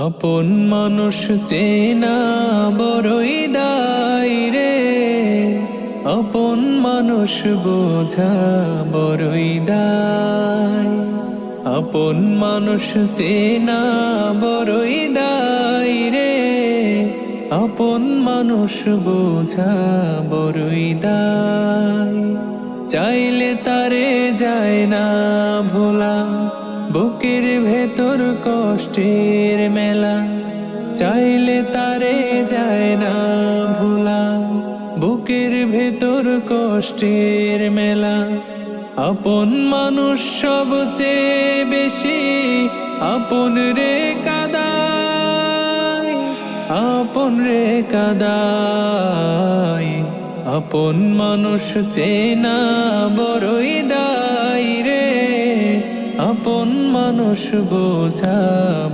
আপন মানুষ চেনা বড়ই দায় রে, আপন মানুষ বোঝা বড়ই দায়। আপন মানুষ চেনা বড়ই দায় রে, আপন মানুষ বোঝা বড়ই দায়। চাইলে তারে যায় না ভোলা, বুকের ভেতর কষ্টের মেলা। চাইলে তারে যায় না ভোলা, বুকের ভেতর কষ্টের মেলা। আপন মানুষ সবচেয়ে বেশি আপন রে কাদায়, আপন রে কাদায়। আপন মানুষ চেনা বড়ই দায় রে, আপন মানুষ বোঝা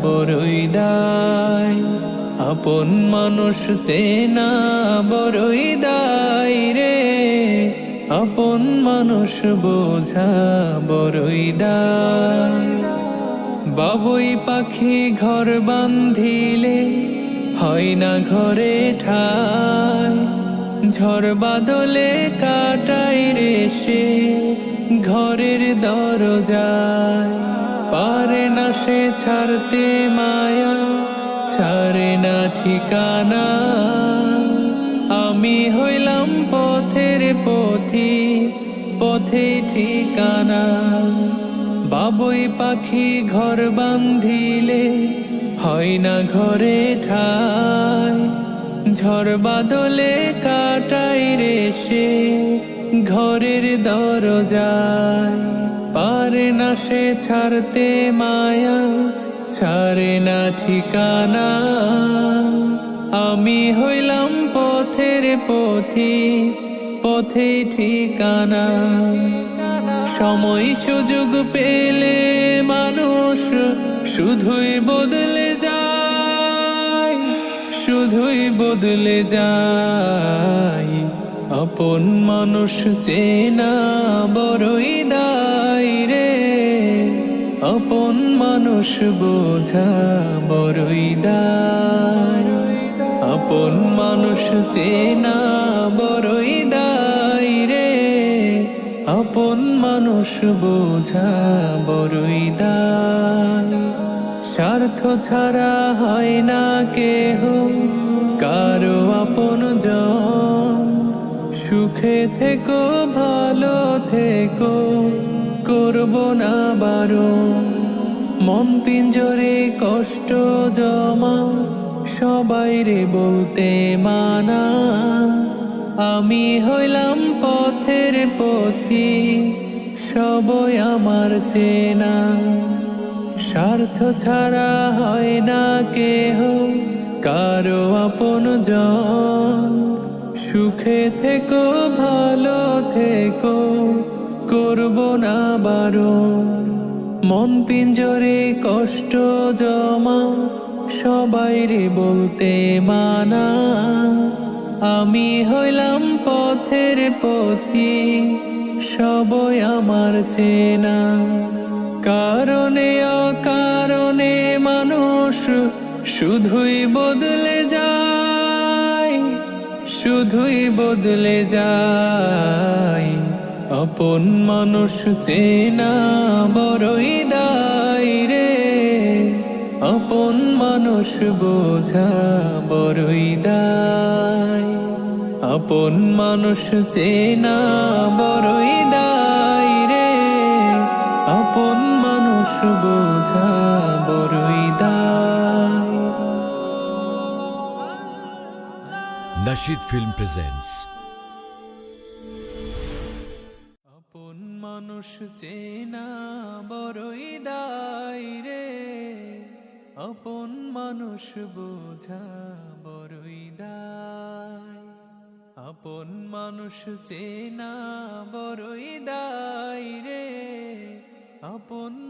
বড়ই দায়। আপন মানুষ চেনা বড়ই দায় রে, আপন মানুষ বোঝা বড়ই দায়। বাবুই পাখি ঘর বান্ধিলে হয় না ঘরে ঠাই, ঝড় বাদলে কাটাই রে সে ঘরের দরজায়। পারে না সে ছাড়তে মায়া, ছাড়ে না ঠিকানা। আমি হইলাম পথের পথি, পথে ঠিকানা। বাবুই পাখি ঘর বান্ধিলে হয় না ঘরে ঠাই, ঝড় বাদলে কাটাই রে সে ঘরের দরজায়। পারে না সে ছাড়তে মায়া, ছাড়ে না ঠিকানা। আমি হইলাম পথের পথি, পথে ঠিকানা। সময় সুযোগ পেলে মানুষ শুধুই বদলে যায়, শুধুই বদলে যায়। আপন মানুষ চেনা বড়ই দায় রে, আপন মানুষ বোঝা বড়ই দায়। আপন মানুষ চেনা বড়ই দায় রে, আপন মানুষ বোঝা বড়ই দায়। স্বার্থ ছাড়া হয় না কেহ কারো আপনজন, সুখে থেকো ভালো থেকো করব না বারণ। মন পিঞ্জরে কষ্ট জমা সবাই রে বলতে মানা। আমি হইলাম পথের পথি, সবই আমার চেনা। স্বার্থ ছাড়া হয় না কেহ কারো আপনজন, সুখে থেকো ভালো থেকো করব না বারণ। মন পিঞ্জরে কষ্ট জমা সবাই রে বলতে মানা। আমি হইলাম পথের পথি, সবই আমার চেনা। কারণে অকারণে মানুষ শুধুই বদলে যায়, শুধুই বদলে যায়। আপন মানুষ চেনা বড়ই দায় রে, আপন মানুষ বোঝা বড়ই দায়। আপন মানুষ চেনা বড়ই দায় রে, আপন মানুষ বোঝা বড়ই দায়। Nasheed Film presents আপন মানুষ চেনা বড়ই দায় রে, আপন মানুষ বোঝা বড়ই দায়। আপন মানুষ চেনা বড়ই দায় রে, আপন